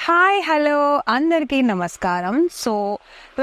Hi hello అందరికీ నమస్కారం. So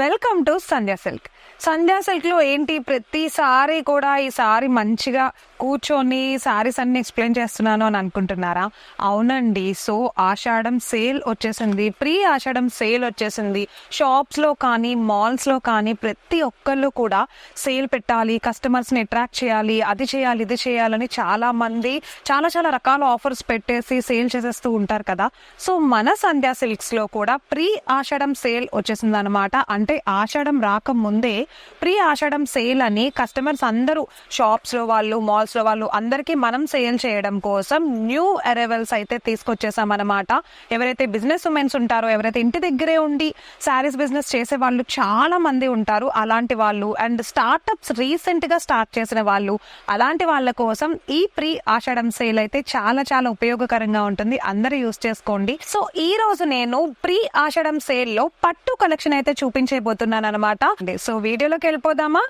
welcome to Sandhya silk. Sandhya సిల్క్లో ఏంటి ప్రతిసారి కూడా ఈసారి మంచిగా కూర్చొని శారీస్ అన్ని ఎక్స్ప్లెయిన్ చేస్తున్నాను అని అనుకుంటున్నారా? అవునండి. సో ఆషాఢం సేల్ వచ్చేసింది, ప్రీ ఆషాఢం సేల్ వచ్చేసింది. షాప్స్లో కానీ మాల్స్లో కానీ ప్రతి ఒక్కళ్ళు కూడా సేల్ పెట్టాలి, కస్టమర్స్ని అట్రాక్ట్ చేయాలి, అది చేయాలి ఇది చేయాలని చాలామంది చాలా చాలా రకాల ఆఫర్స్ పెట్టేసి సేల్ చేసేస్తూ ఉంటారు కదా. సో మన సంధ్యా సిల్క్స్లో కూడా ప్రీ ఆషాఢం సేల్ వచ్చేసింది అనమాట. అంటే ఆషాఢం రాకముందే ప్రీ ఆషాఢం సేల్ అని కస్టమర్స్ అందరూ షాప్స్లో వాళ్ళు మాల్స్లో వాళ్ళు అందరికీ మనం సేల్ చేయడం కోసం న్యూ అరైవల్స్ అయితే తీసుకొచ్చేసామన్నమాట. ఎవరైతే బిజినెస్ ఉమెన్స్ ఉంటారో, ఎవరైతే ఇంటి దగ్గరే ఉండి శారీస్ బిజినెస్ చేసే వాళ్ళు చాలా మంది ఉంటారు, అలాంటి వాళ్ళు అండ్ స్టార్టప్స్ రీసెంట్గా స్టార్ట్ చేసిన వాళ్ళు, అలాంటి వాళ్ళ కోసం ఈ ప్రీ ఆషాఢం సేల్ అయితే చాలా చాలా ఉపయోగకరంగా ఉంటుంది. అందరూ యూస్ చేసుకోండి. సో ఈ రోజు నేను ప్రీ ఆషాఢం సేల్ లో పట్టు కలెక్షన్ అయితే చూపించబోతున్నాను అనమాట. సో వీడియోలోకి వెళ్ళిపోదామా?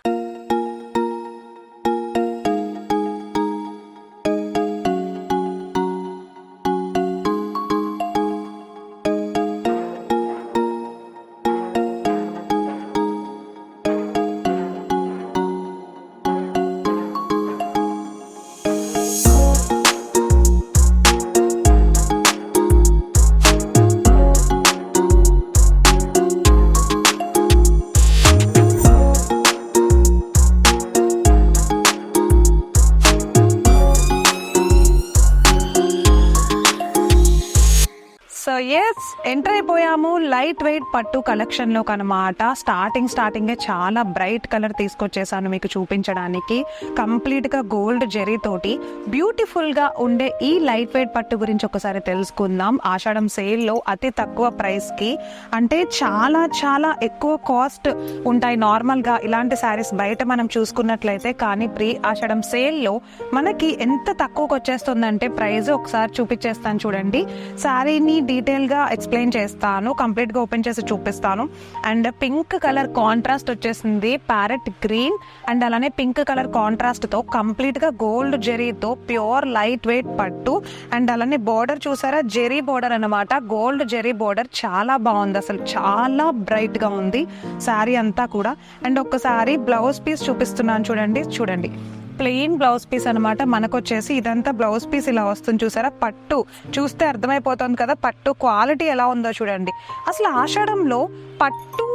సో ఎస్ ఎంటర్ అయిపోయాము లైట్ వెయిట్ పట్టు కలెక్షన్లో కనమాట. స్టార్టింగే చాలా బ్రైట్ కలర్ తీసుకొచ్చేసాను మీకు చూపించడానికి. కంప్లీట్గా గోల్డ్ జెరీ తోటి బ్యూటిఫుల్గా ఉండే ఈ లైట్ వెయిట్ పట్టు గురించి ఒకసారి తెలుసుకుందాం. ఆషాఢం సేల్లో అతి తక్కువ ప్రైస్కి, అంటే చాలా చాలా ఎక్కువ కాస్ట్ ఉంటాయి నార్మల్గా ఇలాంటి శారీస్ బయట మనం చూసుకున్నట్లయితే. కానీ ప్రీ ఆషాఢం సేల్లో మనకి ఎంత తక్కువకి వచ్చేస్తుందంటే ప్రైస్ ఒకసారి చూపించేస్తాను చూడండి. శారీని డీటెయిల్గా ఎక్స్ప్లెయిన్ చేస్తాను, కంప్లీట్గా ఓపెన్ చేసి చూపిస్తాను. అండ్ పింక్ కలర్ కాంట్రాస్ట్ వచ్చేసింది, ప్యారెట్ గ్రీన్ అండ్ అలానే పింక్ కలర్ కాంట్రాస్ట్తో కంప్లీట్గా గోల్డ్ జెరీతో ప్యూర్ లైట్ వెయిట్ పట్టు. అండ్ అలానే బోర్డర్ చూసారా, జెరీ బోర్డర్ అనమాట, గోల్డ్ జెరీ బోర్డర్ చాలా బాగుంది, అసలు చాలా బ్రైట్గా ఉంది శారీ అంతా కూడా. అండ్ ఒక్కసారి బ్లౌజ్ పీస్ చూపిస్తున్నాను చూడండి. ప్లెయిన్ బ్లౌజ్ పీస్ అనమాట. మనకు వచ్చేసి ఇదంతా బ్లౌజ్ పీస్ ఇలా వస్తుంది చూసారా. పట్టు చూస్తే అర్థమైపోతుంది కదా పట్టు క్వాలిటీ ఎలా ఉందో చూడండి. అసలు ఆషాఢంలో పట్టు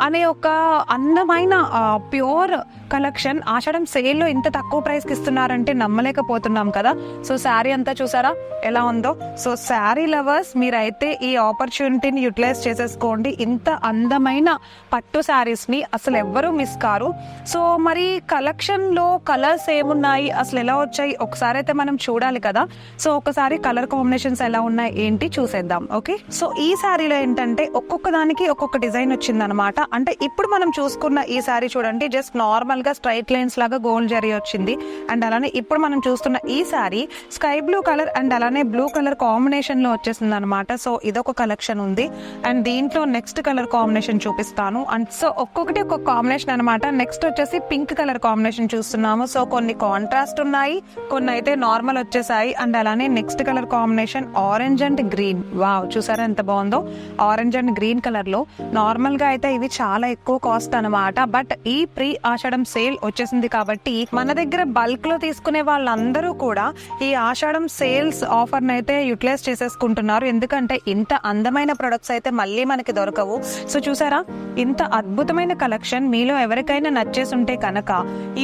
అనే ఒక అందమైన ప్యూర్ కలెక్షన్ ఆషాఢం సేల్లో ఇంత తక్కువ ప్రైస్కి ఇస్తున్నారంటే నమ్మలేకపోతున్నాం కదా. సో శారీ అంతా చూసారా ఎలా ఉందో. సో శారీ లవర్స్ మీరైతే ఈ ఆపర్చునిటీని యూటిలైజ్ చేసేసుకోండి. ఇంత అందమైన పట్టు శారీస్ని అసలు ఎవ్వరూ మిస్ కారు. సో మరి కలెక్షన్లో కలర్స్ ఏమున్నాయి, అసలు ఎలా వచ్చాయి ఒకసారి అయితే మనం చూడాలి కదా. సో ఒకసారి కలర్ కాంబినేషన్స్ ఎలా ఉన్నాయి ఏంటి చూసేద్దాం. ఓకే, సో ఈ శారీలో ఏంటంటే ఒక్కొక్క దానికి ఒక్కొక్క డిజైన్ వచ్చిందనమాట. అంటే ఇప్పుడు మనం చూసుకున్న ఈ శారీ చూడండి, జస్ట్ నార్మల్ గా స్ట్రైట్ లైన్స్ లాగా గోల్డ్ జరీ వచ్చింది. అండ్ అలానే ఇప్పుడు మనం చూస్తున్న ఈ sari sky blue colour and అలానే బ్లూ కలర్ కాంబినేషన్ లో వచ్చేసింది అనమాట. సో ఇదొక కలెక్షన్ ఉంది. అండ్ దీంట్లో నెక్స్ట్ కలర్ కాంబినేషన్ చూపిస్తాను. అండ్ సో ఒక్కొక్కటి ఒక్కొక్క కాంబినేషన్ అనమాట. నెక్స్ట్ వచ్చేసి పింక్ కలర్ కాంబినేషన్ చూస్తున్నాము. సో కొన్ని కాంట్రాస్ట్ ఉన్నాయి, కొన్ని అయితే నార్మల్ వచ్చేసాయి. అండ్ అలానే next colour combination orange and green. Wow, చూసారా ఎంత బాగుందో. ఆరెంజ్ అండ్ గ్రీన్ కలర్ లో నార్మల్ గా అయితే ఇవి చాలా ఎక్కువ కాస్ట్ అనమాట. బట్ ఈ ప్రీ ఆషాఢం సేల్ వచ్చేసింది కాబట్టి మన దగ్గర బల్క్ లో తీసుకునే వాళ్ళందరూ కూడా ఈ ఆషాఢం సేల్స్ ఆఫర్ అయితే యూటిలైజ్ చేసేసుకుంటున్నారు. ఎందుకంటే ఇంత అందమైన ప్రొడక్ట్స్ అయితే మళ్ళీ మనకి దొరకవు. సో చూసారా ఇంత అద్భుతమైన కలెక్షన్. మీలో ఎవరికైనా నచ్చేసి ఉంటే కనుక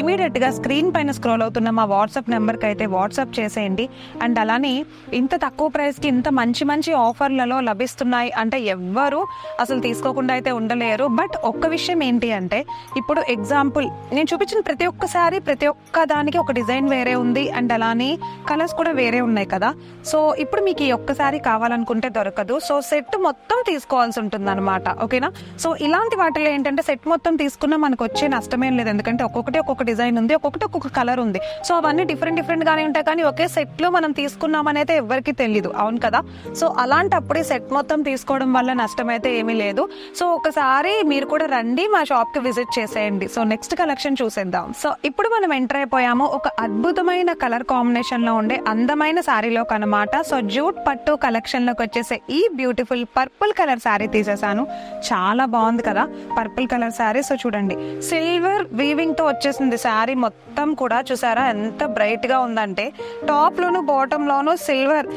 ఇమీడియట్ గా స్క్రీన్ పైన స్క్రోల్ అవుతున్న మా వాట్సాప్ నెంబర్ కి అయితే వాట్సాప్ చేసేయండి. అండ్ అలానే ఇంత తక్కువ ప్రైస్ కి ఇంత మంచి మంచి ఆఫర్లలో లభిస్తున్నాయి అంటే ఎవ్వరు అసలు తీసుకోకుండా అయితే ఉండలేరు. బట్ ఒక్క విషయం ఏంటి అంటే ఇప్పుడు ఎగ్జాంపుల్ నేను చూపించిన ప్రతి ఒక్కసారి ప్రతి ఒక్క దానికి ఒక డిజైన్ వేరే ఉంది అండ్ అలానే కలర్స్ కూడా వేరే ఉన్నాయి కదా. సో ఇప్పుడు మీకు ఈ ఒక్కసారి కావాలనుకుంటే దొరకదు. సో సెట్ మొత్తం తీసుకోవాల్సి ఉంటుంది అనమాట. ఓకేనా. సో ఇలాంటి వాటిలో ఏంటంటే సెట్ మొత్తం తీసుకున్నా మనకు వచ్చే నష్టమేం లేదు. ఎందుకంటే ఒక్కొక్కటి ఒక్కొక్క డిజైన్ ఉంది, ఒక్కొక్కటి ఒక్కొక్క కలర్ ఉంది. సో అవన్నీ డిఫరెంట్ గానే ఉంటాయి. కానీ ఒకే సెట్ లో మనం తీసుకున్నామని అయితే ఎవరికి తెలియదు, అవును కదా. సో అలాంటప్పుడు సెట్ మొత్తం తీసుకోవడం వల్ల నష్టం అయితే ఏమీ లేదు. సో ఒకసారి మీరు కూడా రండి, మా షాప్ కి విజిట్ చేసేయండి. సో నెక్స్ట్ కలెక్షన్ చూసేద్దాం. సో ఇప్పుడు మనం ఎంటర్ అయిపోయాము ఒక అద్భుతమైన కలర్ కాంబినేషన్ లో ఉండే అందమైన శారీలోకి అనమాట. సో జూట్ పట్టు కలెక్షన్ లోకి వచ్చేసే ఈ బ్యూటిఫుల్ పర్పుల్ కలర్ శారీ తీసేసాను. చాలా బాగుంది కదా పర్పుల్ కలర్ శారీ. సో చూడండి, సిల్వర్ వీవింగ్ తో వచ్చేసింది శారీ మొత్తం కూడా. చూసారా ఎంత బ్రైట్ గా ఉందంటే, టాప్ లోను బాటమ్ లోను సిల్వర్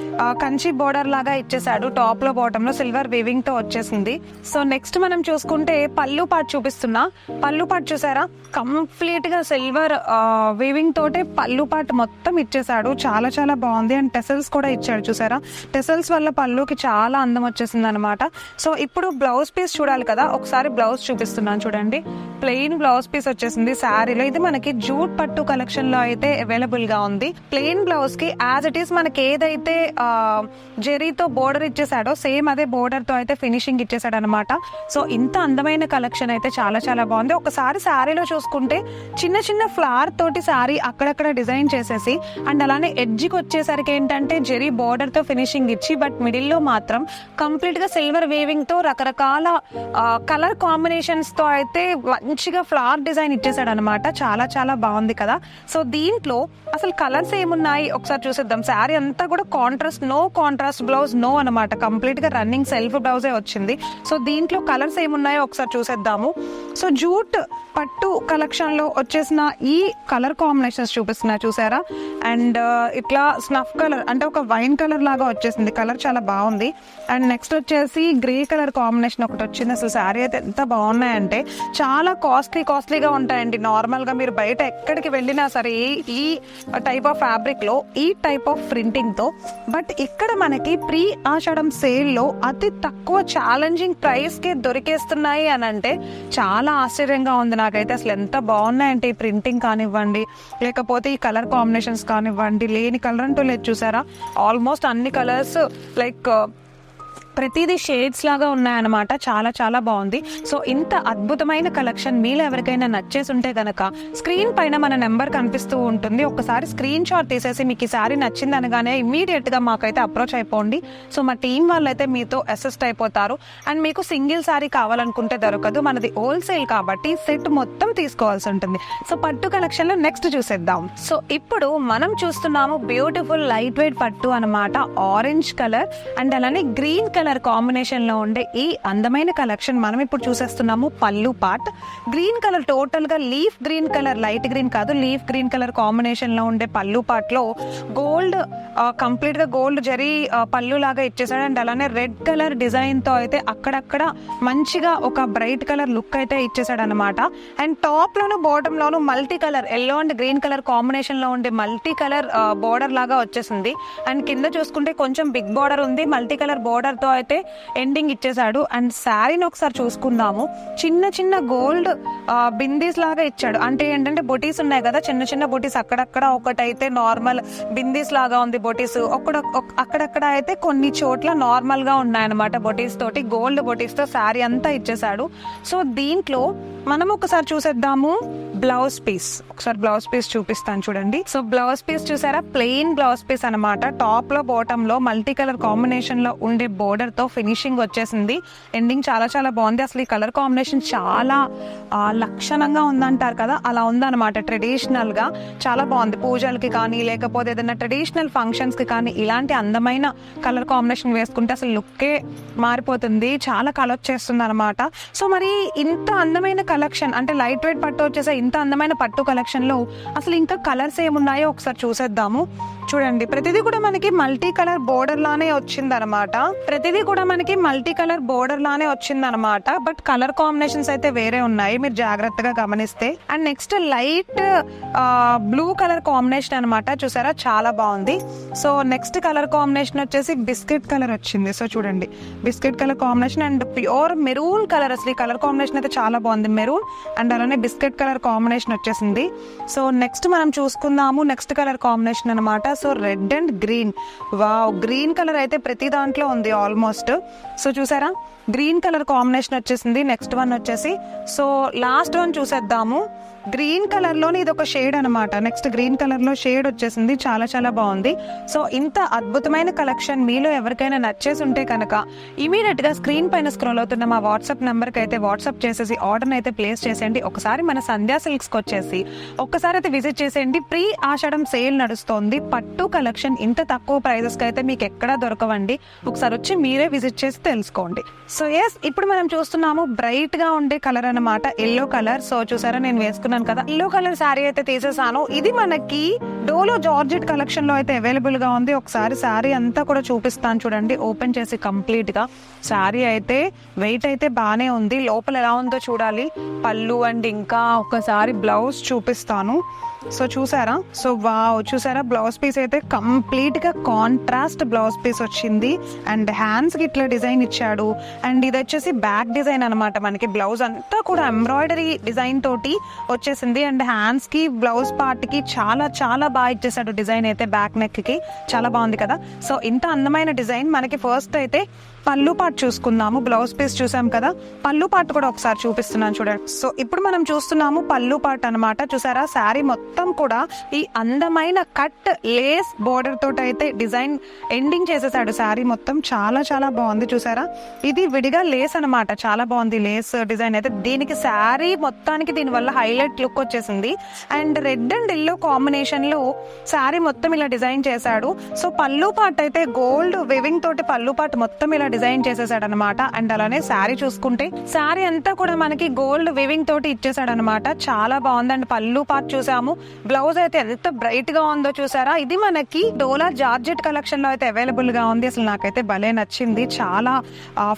కంచి బోర్డర్ లాగా ఇచ్చేసాడు. టాప్ లో బాటమ్ లో సిల్వర్ వీవింగ్ తో వచ్చేసింది. సో నెక్స్ట్ మనం చూసుకుంటే పళ్ళు పాటు చూపిస్తున్నా. పళ్ళు పాటు చూసారా, కంప్లీట్ గా సిల్వర్ వీవింగ్ తోటే పళ్ళు పాటు మొత్తం ఇచ్చేసాడు. చాలా చాలా బాగుంది. అండ్ టెసల్స్ కూడా ఇచ్చాడు. చూసారా, టెసల్స్ వల్ల పళ్ళుకి చాలా అందం వచ్చేసింది అనమాట. సో ఇప్పుడు బ్లౌజ్ పీస్ చూడాలి కదా, ఒకసారి బ్లౌజ్ చూపిస్తున్నాను చూడండి. ప్లెయిన్ బ్లౌజ్ పీస్ వచ్చేసింది శారీలో. ఇది మనకి జూట్ పట్టు కలెక్షన్ లో అయితే అవైలబుల్ గా ఉంది. ప్లెయిన్ బ్లౌజ్ కి యాజ్ ఇట్ ఈస్ మనకి ఏదైతే జెరీతో బోర్డర్ ఇచ్చేసాడో సేమ్ అదే బోర్డర్ తో అయితే ఫినిషింగ్ ఇచ్చేసాడు అనమాట. సో ఇంత అందమైన కలెక్షన్ అయితే చాలా చాలా బాగుంది. ఒకసారి శారీలో చూసుకుంటే చిన్న చిన్న ఫ్లవర్ తోటి శారీ అక్కడక్కడ డిజైన్ చేసేసి, అండ్ అలానే ఎడ్జ్కి వచ్చేసరికి ఏంటంటే జెరీ బోర్డర్ తో ఫినిషింగ్ ఇచ్చి, బట్ మిడిల్ లో మాత్రం కంప్లీట్ గా సిల్వర్ వేవింగ్ తో రకరకాల కలర్ కాంబినేషన్స్ తో అయితే మంచిగా ఫ్లవర్ డిజైన్ ఇచ్చేసాడు అనమాట. చాలా చాలా బాగుంది కదా. సో దీంట్లో అసలు కలర్స్ ఏమున్నాయి ఒకసారి చూసేద్దాం. శారీ అంతా కూడా contrast, no contrast blouse no అనమాట. కంప్లీట్ గా రన్నింగ్ సెల్ఫ్ బ్లౌజే వచ్చింది. సో దీంట్లో కలర్స్ ఏమున్నాయో ఒకసారి చూసేద్దాము. సో జూట్ పట్టు కలెక్షన్ లో వచ్చేసిన ఈ కలర్ కాంబినేషన్స్ చూపిస్తున్నా చూసారా. అండ్ ఇట్లా స్నఫ్ కలర్ అంటే ఒక వైన్ కలర్ లాగా వచ్చేసింది. కలర్ చాలా బాగుంది. అండ్ నెక్స్ట్ వచ్చేసి గ్రే కలర్ కాంబినేషన్ ఒకటి వచ్చింది. అసలు శారీ అయితే ఎంత బాగున్నాయంటే చాలా కాస్ట్లీగా ఉంటాయండి. నార్మల్ గా మీరు బయట ఎక్కడికి వెళ్ళినా సరే ఈ టైప్ ఆఫ్ ఫ్యాబ్రిక్ లో ఈ టైప్ ఆఫ్ ప్రింటింగ్ తో, బట్ ఇక్కడ మనకి ప్రీ ఆషాఢం సేల్ లో అతి తక్కువ ఛాలెంజింగ్ ప్రైస్ కి దొరికేస్తున్నాయి అని అంటే చాలా ఆశ్చర్యంగా ఉంది నాకైతే. అసలు ఎంత బాగున్నాయంటే ఈ ప్రింటింగ్ కానివ్వండి, లేకపోతే ఈ కలర్ కాంబినేషన్స్ కానివ్వండి, లేని కలర్ అంటూ లేదు. చూసారా, ఆల్మోస్ట్ అన్ని కలర్స్ లైక్ ప్రతిదీ షేడ్స్ లాగా ఉన్నాయన్నమాట. చాలా చాలా బాగుంది. సో ఇంత అద్భుతమైన కలెక్షన్ మీలో ఎవరికైనా నచ్చేసి ఉంటే గనక స్క్రీన్ పైన మన నెంబర్ కనిపిస్తూ ఉంటుంది. ఒకసారి స్క్రీన్ షాట్ తీసేసి మీకు ఈ శారీ నచ్చింది అనగానే ఇమ్మీడియట్ గా మాకైతే అప్రోచ్ అయిపోండి. సో మా టీం వాళ్ళైతే మీతో అసిస్ట్ అయిపోతారు. అండ్ మీకు సింగిల్ శారీ కావాలనుకుంటే దొరకదు, మనది హోల్సేల్ కాబట్టి సెట్ మొత్తం తీసుకోవాల్సి ఉంటుంది. సో పట్టు కలెక్షన్ లో నెక్స్ట్ చూసేద్దాం. సో ఇప్పుడు మనం చూస్తున్నాము బ్యూటిఫుల్ లైట్ వెయిట్ పట్టు అనమాట. ఆరెంజ్ కలర్ అండ్ అలానే గ్రీన్ కలర్ కాంబినేషన్ లో ఉండే ఈ అందమైన కలెక్షన్ మనం ఇప్పుడు చూసేస్తున్నాము. పళ్ళు పార్ట్ గ్రీన్ కలర్, టోటల్ గా leaf green colour, light green కాదు, లీఫ్ గ్రీన్ కలర్ కాంబినేషన్ లో ఉండే పళ్ళు పార్ట్ లో గోల్డ్ కంప్లీట్ గా గోల్డ్ జరీ పళ్ళు లాగా ఇచ్చేసాడు. అండ్ అలానే రెడ్ కలర్ డిజైన్ తో అయితే అక్కడక్కడ మంచిగా ఒక బ్రైట్ కలర్ లుక్ అయితే ఇచ్చేసాడు అనమాట. And top loan bottom loan multi colour yellow and green colour combination లో ఉండే మల్టీ కలర్ బోర్డర్ లాగా వచ్చేసింది. అండ్ కింద చూసుకుంటే కొంచెం బిగ్ బోర్డర్ ఉంది, మల్టీ కలర్ బోర్డర్ తో అయితే ఎండింగ్ ఇచ్చేసాడు. అండ్ శారీని ఒకసారి చూసుకుందాము. చిన్న చిన్న గోల్డ్ బిందీస్ లాగా ఇచ్చాడు. అంటే ఏంటంటే బొటీస్ ఉన్నాయి కదా, చిన్న చిన్న బొటీస్ అక్కడక్కడ, ఒకటైతే నార్మల్ బిందీస్ లాగా ఉంది బొటీస్, అక్కడక్కడ అయితే కొన్ని చోట్ల నార్మల్ గా ఉన్నాయన్నమాట. బొటీస్ తోటి గోల్డ్ బొటీస్ తో శారీ అంతా ఇచ్చేసాడు. సో దీంట్లో మనం ఒకసారి చూసేద్దాము బ్లౌజ్ పీస్. ఒకసారి బ్లౌజ్ పీస్ చూపిస్తాను చూడండి. సో బ్లౌజ్ పీస్ చూసారా, ప్లెయిన్ బ్లౌజ్ పీస్ అనమాట. టాప్ లో బాటమ్ లో మల్టీ కలర్ కాంబినేషన్ లో ఉండే బోర్డర్ తో ఫినిషింగ్ వచ్చేసింది. ఎండింగ్ చాలా చాలా బాగుంది. అసలు ఈ కలర్ కాంబినేషన్ చాలా లక్షణంగా ఉందంటారు కదా, అలా ఉందన్నమాట. ట్రెడిషనల్ గా చాలా బాగుంది. పూజలకి కానీ లేకపోతే ఏదైనా ట్రెడిషనల్ ఫంక్షన్స్ కి కానీ ఇలాంటి అందమైన కలర్ కాంబినేషన్ వేసుకుంటే అసలు లుక్కే మారిపోతుంది. చాలా కలర్ చేస్తుంది అనమాట. సో మరి ఇంత అందమైన కలెక్షన్ అంటే లైట్ వెయిట్ పట్టు వచ్చేసే ఇంత అందమైన పట్టు కలెక్షన్ లో అసలు ఇంకా కలర్స్ ఏమున్నాయో ఒకసారి చూసేద్దాము. చూడండి, ప్రతిదీ కూడా మనకి మల్టీ కలర్ బోర్డర్ లానే వచ్చిందనమాట. బట్ కలర్ కాంబినేషన్స్ అయితే వేరే ఉన్నాయి, మీరు జాగ్రత్తగా గమనిస్తే. And next light blue colour combination అనమాట. చూసారా, చాలా బాగుంది. సో నెక్స్ట్ కలర్ కాంబినేషన్ వచ్చేసి బిస్కెట్ కలర్ వచ్చింది. సో చూడండి, biscuit colour combination and pure maroon colour. అసలు ఈ కలర్ కాంబినేషన్ అయితే చాలా బాగుంది. మెరూన్ అండ్ అలానే బిస్కెట్ కలర్ కాంబినేషన్ వచ్చేసింది. సో నెక్స్ట్ మనం చూసుకుందాము నెక్స్ట్ కలర్ కాంబినేషన్ అనమాట. So red and green. Wow, green colour అయితే ప్రతి దాంట్లో ఉంది ఆల్మోస్ట్. సో చూసారా, గ్రీన్ కలర్ కాంబినేషన్ వచ్చేసింది. నెక్స్ట్ వన్ వచ్చేసి సో లాస్ట్ వన్ చూసేద్దాము. గ్రీన్ కలర్ లోని ఇది ఒక షేడ్ అనమాట. నెక్స్ట్ గ్రీన్ కలర్ లో షేడ్ వచ్చేసింది, చాలా చాలా బాగుంది. సో ఇంత అద్భుతమైన కలెక్షన్ మీలో ఎవరికైనా నచ్చేసి ఉంటే కనుక ఇమీడియట్ గా స్క్రీన్ పైన స్క్రోల్ అవుతున్న మా వాట్సాప్ నెంబర్ కి అయితే వాట్సాప్ చేసేసి ఆర్డర్ అయితే ప్లేస్ చేసేయండి. ఒకసారి మన సంధ్యా సిల్క్స్ కి వచ్చేసి ఒక్కసారి అయితే విజిట్ చేసేయండి. ప్రీ ఆషాఢం సేల్ నడుస్తోంది. పట్టు కలెక్షన్ ఇంత తక్కువ ప్రైజెస్ కి అయితే మీకు ఎక్కడా దొరకవండి. ఒకసారి వచ్చి మీరే విజిట్ చేసి తెలుసుకోండి. సో ఎస్, ఇప్పుడు మనం చూస్తున్నాము బ్రైట్ గా ఉండే కలర్ అన్నమాట, ఎల్లో కలర్. సో చూసారా, నేను వేసుకున్నాను కదా ఎల్లో కలర్ శారీ అయితే తీసేసాను. ఇది మనకి డోలో జార్జెట్ కలెక్షన్ లో అయితే అవైలబుల్ గా ఉంది. ఒకసారి శారీ అంతా కూడా చూపిస్తాను చూడండి, ఓపెన్ చేసి కంప్లీట్ గా. శారీ అయితే వెయిట్ అయితే బానే ఉంది, లోపల ఎలా ఉందో చూడాలి. పళ్ళు అండ్ ఇంకా ఒకసారి బ్లౌజ్ చూపిస్తాను. సో చూసారా, సో వావ్, చూసారా బ్లౌజ్ పీస్ అయితే కంప్లీట్ గా కాంట్రాస్ట్ బ్లౌజ్ పీస్ వచ్చింది. అండ్ హ్యాండ్స్ కి ఇట్లా డిజైన్ ఇచ్చాడు. అండ్ ఇది వచ్చేసి బ్యాక్ డిజైన్ అనమాట. మనకి బ్లౌజ్ అంతా కూడా ఎంబ్రాయిడరీ డిజైన్ తోటి వచ్చేసింది. అండ్ హ్యాండ్స్ కి బ్లౌజ్ పార్ట్ కి చాలా చాలా బాగా ఇచ్చేసాడు డిజైన్ అయితే. బ్యాక్ నెక్ కి చాలా బాగుంది కదా. సో ఇంత అందమైన డిజైన్ మనకి. ఫస్ట్ అయితే పళ్ళు పార్ట్ చూసుకుందాము. బ్లౌజ్ పీస్ చూసాం కదా, పళ్ళు పార్ట్ కూడా ఒకసారి చూపిస్తున్నాను చూడండి. సో ఇప్పుడు మనం చూస్తున్నాము పళ్ళు పార్ట్ అనమాట. చూసారా, శారీ మొత్తం కూడా ఈ అందమైన కట్ లేస్ బోర్డర్ తోటి అయితే డిజైన్ ఎండింగ్ చేసేసాడు. శారీ మొత్తం చాలా చాలా బాగుంది. చూసారా, ఇది విడిగా లేస్ అనమాట, చాలా బాగుంది లేస్ డిజైన్ అయితే. దీనికి శారీ మొత్తానికి దీనివల్ల హైలైట్ లుక్ వచ్చేసింది. And red and yellow combination లో శారీ మొత్తం ఇలా డిజైన్ చేశాడు. సో పళ్ళు పార్ట్ అయితే గోల్డ్ వివింగ్ తోటి పళ్ళు పార్ట్ మొత్తం ఇలా డిజైన్ చేసేసాడు అనమాట. అండ్ అలానే శారీ చూసుకుంటే శారీ అంతా కూడా మనకి గోల్డ్ వివింగ్ తోటి ఇచ్చేసాడు అనమాట. చాలా బాగుంది. అండ్ పళ్ళు పార్ట్ చూసాము. బ్లౌజ్ అయితే ఎంత బ్రైట్ గా ఉందో చూసారా. ఇది మనకి డోలా జార్జెట్ కలెక్షన్ లో అయితే అవైలబుల్ గా ఉంది. అసలు నాకైతే భలే నచ్చింది. చాలా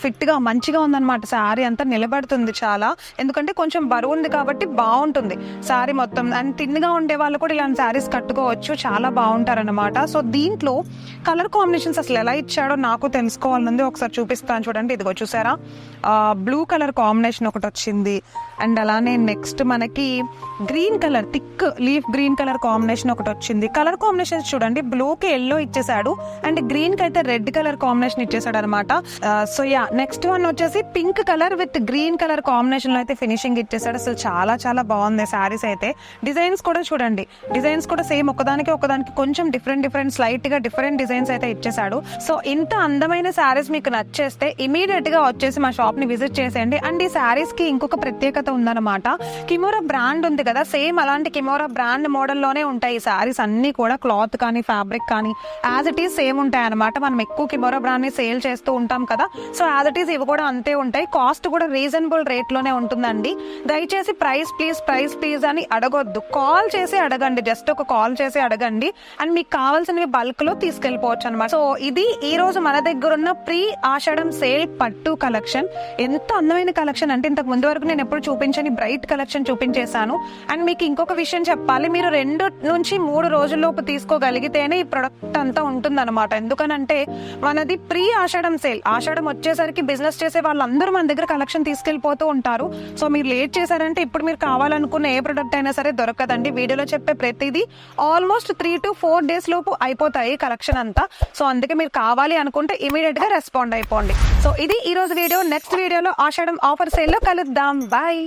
ఫిట్ గా మంచిగా ఉందన్నమాట. శారీ అంతా నిలబడుతుంది చాలా, ఎందుకంటే కొంచెం బరువు ఉంది కాబట్టి బాగుంటుంది శారీ మొత్తం. అండ్ తిన్గా ఉండే వాళ్ళు కూడా ఇలాంటి శారీస్ కట్టుకోవచ్చు, చాలా బాగుంటారు అనమాట. సో దీంట్లో కలర్ కాంబినేషన్స్ అసలు ఎలా ఇచ్చాడో నాకు తెలుసుకోవాలనుంది. ఒకసారి చూపిస్తాను చూడండి. ఇదిగో చూసారా, బ్లూ కలర్ కాంబినేషన్ ఒకటి వచ్చింది. అండ్ అలానే నెక్స్ట్ మనకి green colour, thick leaf green colour combination ఒకటి వచ్చింది. కలర్ కాంబినేషన్స్ చూడండి, బ్లూ కి ఎల్లో ఇచ్చేసాడు అండ్ గ్రీన్ కి అయితే రెడ్ కలర్ కాంబినేషన్ ఇచ్చేసాడు అనమాట. సో యా, నెక్స్ట్ వన్ వచ్చేసి pink colour with green colour combination లో అయితే ఫినిషింగ్ ఇచ్చేసాడు. అసలు చాలా చాలా బాగుంది శారీస్ అయితే. డిజైన్స్ కూడా చూడండి, డిజైన్స్ కూడా సేమ్ ఒకదానికి కొంచెం డిఫరెంట్ స్లైట్ గా డిఫరెంట్ డిజైన్స్ అయితే ఇచ్చేసాడు. సో ఇంత అందమైన శారీస్ మీకు నచ్చేస్తే ఇమీడియట్ గా వచ్చేసి మా షాప్ ని విజిట్ చేసేయండి. అండ్ ఈ శారీస్ కి ఇంకొక ప్రత్యేకత ఉందన్నమాట. కిమోరా బ్రాండ్ ఉంది కదా, సేమ్ అలాంటి కిమోరా బ్రాండ్ మోడల్ లోనే ఉంటాయి ఈ శారీస్ అన్ని కూడా. క్లాత్ కానీ ఫ్యాబ్రిక్ కానీ యాజ్ ఇట్ ఈస్ సేమ్ ఉంటాయి అనమాట. మనం ఎక్కువ కిమోరా బ్రాండ్ ని సేల్ చేస్తూ ఉంటాం కదా, సో యాజ్ ఇట్ ఈస్ ఇవి కూడా అంతే ఉంటాయి. కాస్ట్ కూడా రీజనబుల్ రేట్ లోనే ఉంటుందండి. దయచేసి ప్రైస్ ప్లీజ్ అని అడగొద్దు, కాల్ చేసి అడగండి. జస్ట్ ఒక కాల్ చేసి అడగండి అండ్ మీకు కావాల్సినవి బల్క్ లో తీసుకెళ్లిపోవచ్చు అనమాట. సో ఇది ఈ రోజు మన దగ్గర ఉన్న ప్రీ ఆషాఢం సేల్ పట్టు కలెక్షన్. ఎంత అందమైన కలెక్షన్ అంటే ఇంతకు ముందు వరకు నేను ఎప్పుడు చూపించని బ్రైట్ కలెక్షన్ చూపించేశాను. అండ్ మీకు ఇంకొక విషయం చెప్పాలి, మీరు 2 నుంచి 3 రోజుల్లోపు తీసుకోగలిగితేనే ఈ ప్రొడక్ట్ అంతా ఉంటుందన్నమాట. ఎందుకనంటే మనది ప్రీ ఆషాఢం సేల్. ఆషాఢం వచ్చేసరికి బిజినెస్ చేసే వాళ్ళందరూ మన దగ్గర కలెక్షన్ తీసుకెళ్లిపోతూ ఉంటారు. సో మీరు లేట్ చేశారంటే ఇప్పుడు మీరు కావాలనుకున్న ఏ ప్రొడక్ట్ అయినా సరే దొరకదండి. వీడియోలో చెప్పే ప్రతిదీ ఆల్మోస్ట్ 3 to 4 days లోపు అయిపోతాయి కలెక్షన్ అంతా. సో అందుకే మీరు కావాలి అనుకుంటే ఇమీడియట్ గా రెస్పాండ్ అయిపోండి. సో ఇది ఈ రోజు వీడియో. నెక్స్ట్ వీడియోలో ఆషాఢం ఆఫర్ సేల్ లో కలుద్దాం. బాయ్.